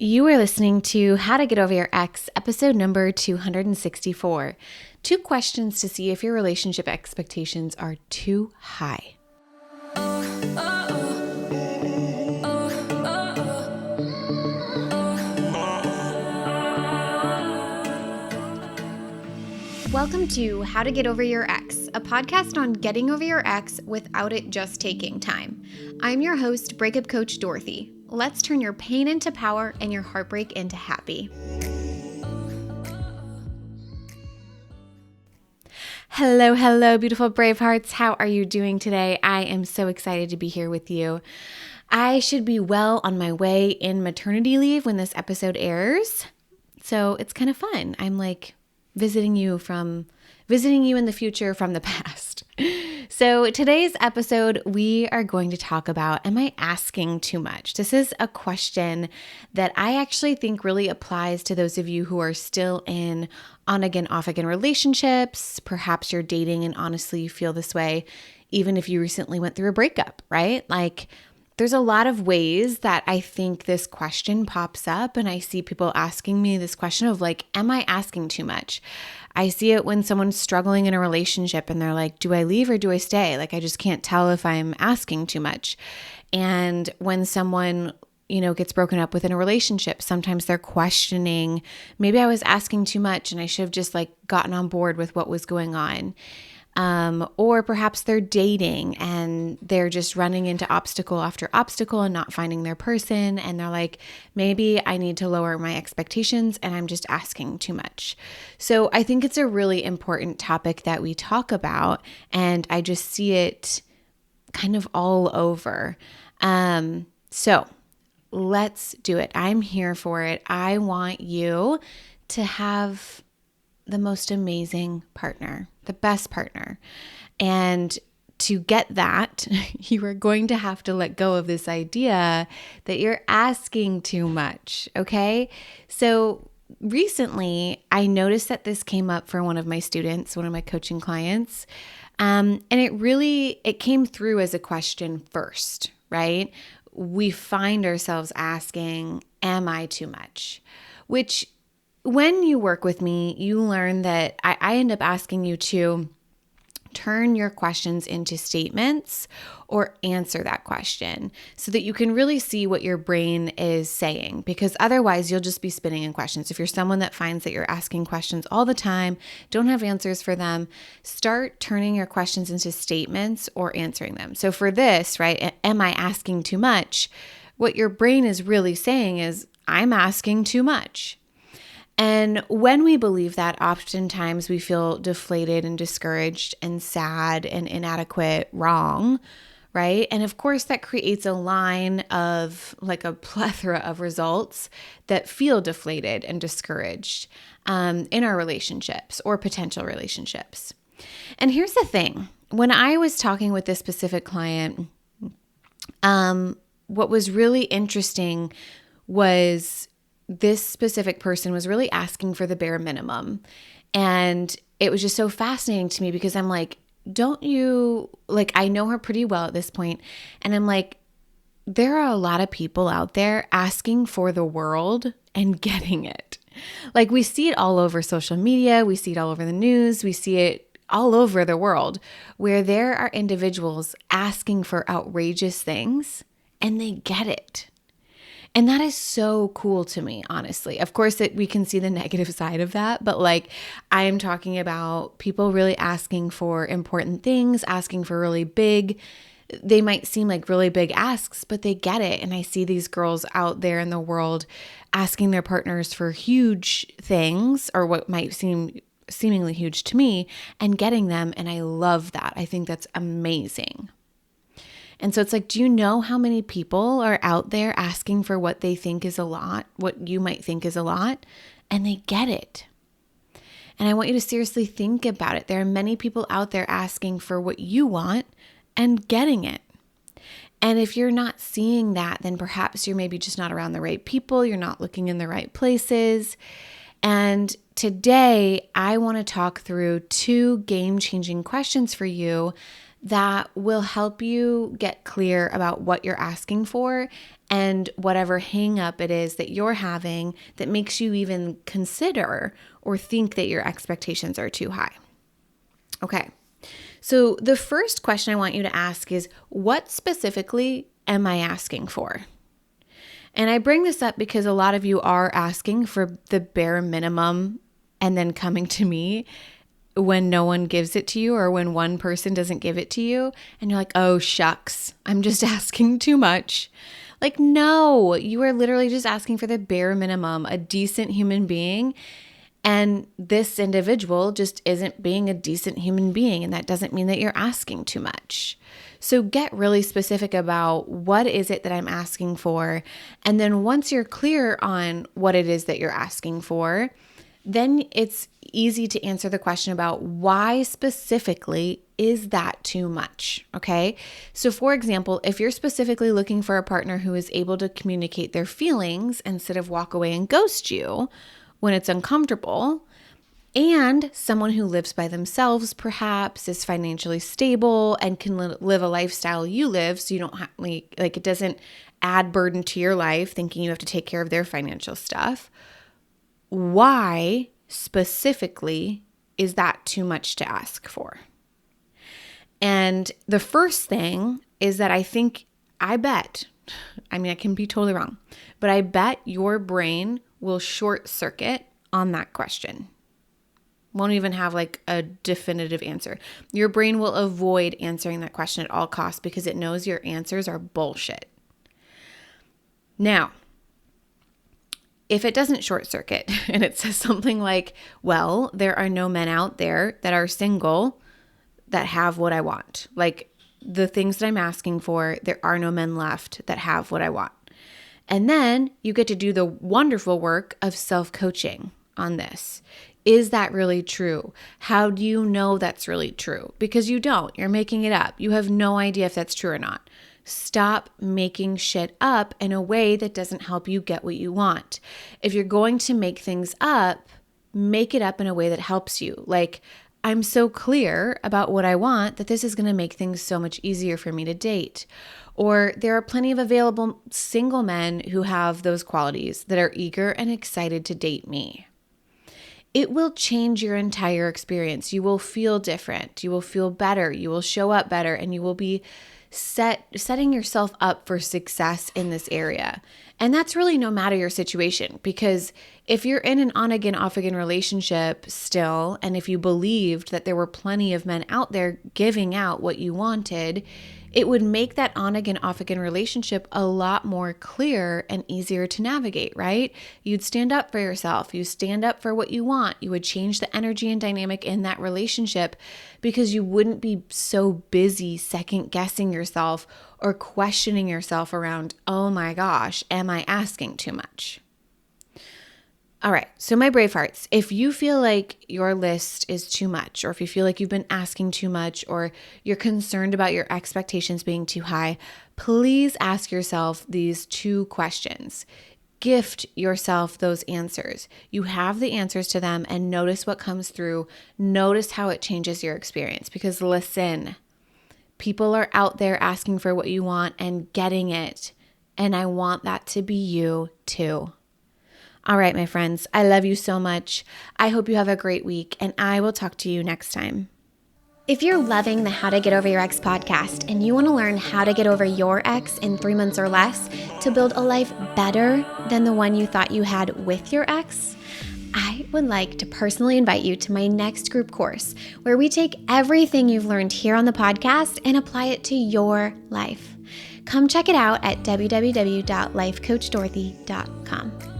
You are listening to How to Get Over Your Ex, episode number 264. 2 questions to see if your relationship expectations are too high. Welcome to How to Get Over Your Ex, a podcast on getting over your ex without it just taking time. I'm your host, breakup coach Dorothy. Let's turn your pain into power and your heartbreak into happy. Hello, beautiful brave hearts. How are you doing today? I am so excited to be here with you. I should be well on my way in maternity leave when this episode airs. So it's kind of fun. I'm like visiting you in the future from the past. So today's episode, we are going to talk about, am I asking too much? This is a question that I actually think really applies to those of you who are still in on again, off again relationships. Perhaps you're dating and honestly you feel this way, even if you recently went through a breakup, right? Like there's a lot of ways that I think this question pops up, and I see people asking me this question of like, am I asking too much? I see it when someone's struggling in a relationship and they're like, do I leave or do I stay? Like, I just can't tell if I'm asking too much. And when someone, gets broken up within a relationship, sometimes they're questioning, maybe I was asking too much and I should have just like gotten on board with what was going on. Or perhaps they're dating and they're just running into obstacle after obstacle and not finding their person. And they're like, maybe I need to lower my expectations and I'm just asking too much. So I think it's a really important topic that we talk about. And I just see it kind of all over. So let's do it. I'm here for it. I want you to have the most amazing partner, the best partner. And to get that, you are going to have to let go of this idea that you're asking too much, okay? So recently, I noticed that this came up for one of my students, one of my coaching clients, and it came through as a question first, right? We find ourselves asking, am I too much? Which when you work with me, you learn that I end up asking you to turn your questions into statements or answer that question so that you can really see what your brain is saying, because otherwise you'll just be spinning in questions. If you're someone that finds that you're asking questions all the time, don't have answers for them, start turning your questions into statements or answering them. So for this, right, am I asking too much? What your brain is really saying is, I'm asking too much. And when we believe that, oftentimes we feel deflated and discouraged and sad and inadequate, wrong, right? And of course, that creates a line of like a plethora of results that feel deflated and discouraged in our relationships or potential relationships. And here's the thing. When I was talking with this specific client, what was really interesting was this specific person was really asking for the bare minimum. And it was just so fascinating to me because I'm like, I know her pretty well at this point. And I'm like, there are a lot of people out there asking for the world and getting it. Like we see it all over social media. We see it all over the news. We see it all over the world where there are individuals asking for outrageous things and they get it. And that is so cool to me, honestly. Of course, we can see the negative side of that, but like I am talking about people really asking for important things, asking for they might seem like really big asks, but they get it. And I see these girls out there in the world asking their partners for huge things or what might seem seemingly huge to me and getting them. And I love that. I think that's amazing. And so it's like, do you know how many people are out there asking for what they think is a lot, what you might think is a lot, and they get it? And I want you to seriously think about it. There are many people out there asking for what you want and getting it. And if you're not seeing that, then perhaps you're maybe just not around the right people. You're not looking in the right places. And today, I want to talk through 2 game-changing questions for you that will help you get clear about what you're asking for and whatever hang up it is that you're having that makes you even consider or think that your expectations are too high. Okay. So the first question I want you to ask is, what specifically am I asking for? And I bring this up because a lot of you are asking for the bare minimum and then coming to me when no one gives it to you or when one person doesn't give it to you. And you're like, oh, shucks, I'm just asking too much. Like, no, you are literally just asking for the bare minimum, a decent human being. And this individual just isn't being a decent human being. And that doesn't mean that you're asking too much. So get really specific about what is it that I'm asking for. And then once you're clear on what it is that you're asking for, then it's easy to answer the question about why specifically is that too much, okay? So for example, if you're specifically looking for a partner who is able to communicate their feelings instead of walk away and ghost you when it's uncomfortable, and someone who lives by themselves perhaps is financially stable and can live a lifestyle you live, so you don't have, like it doesn't add burden to your life thinking you have to take care of their financial stuff. Why specifically is that too much to ask for? And the first thing is that I bet, I can be totally wrong, but I bet your brain will short circuit on that question. Won't even have like a definitive answer. Your brain will avoid answering that question at all costs because it knows your answers are bullshit. Now, if it doesn't short circuit and it says something like, well, there are no men out there that are single that have what I want. Like the things that I'm asking for, there are no men left that have what I want. And then you get to do the wonderful work of self-coaching on this. Is that really true? How do you know that's really true? Because you don't. You're making it up. You have no idea if that's true or not. Stop making shit up in a way that doesn't help you get what you want. If you're going to make things up, make it up in a way that helps you. Like, I'm so clear about what I want that this is going to make things so much easier for me to date. Or there are plenty of available single men who have those qualities that are eager and excited to date me. It will change your entire experience. You will feel different. You will feel better. You will show up better, and you will be setting yourself up for success in this area. And that's really no matter your situation, because if you're in an on-again, off-again relationship still, and if you believed that there were plenty of men out there giving out what you wanted, it would make that on-again, off-again relationship a lot more clear and easier to navigate, right? You'd stand up for yourself. You stand up for what you want. You would change the energy and dynamic in that relationship because you wouldn't be so busy second-guessing yourself or questioning yourself around, oh my gosh, am I asking too much? All right, so my Bravehearts, if you feel like your list is too much, or if you feel like you've been asking too much, or you're concerned about your expectations being too high, please ask yourself these two questions. Gift yourself those answers. You have the answers to them, and notice what comes through. Notice how it changes your experience, because listen, people are out there asking for what you want and getting it, and I want that to be you too. All right, my friends, I love you so much. I hope you have a great week, and I will talk to you next time. If you're loving the How to Get Over Your Ex podcast and you want to learn how to get over your ex in 3 months or less to build a life better than the one you thought you had with your ex, I would like to personally invite you to my next group course where we take everything you've learned here on the podcast and apply it to your life. Come check it out at www.lifecoachdorothy.com.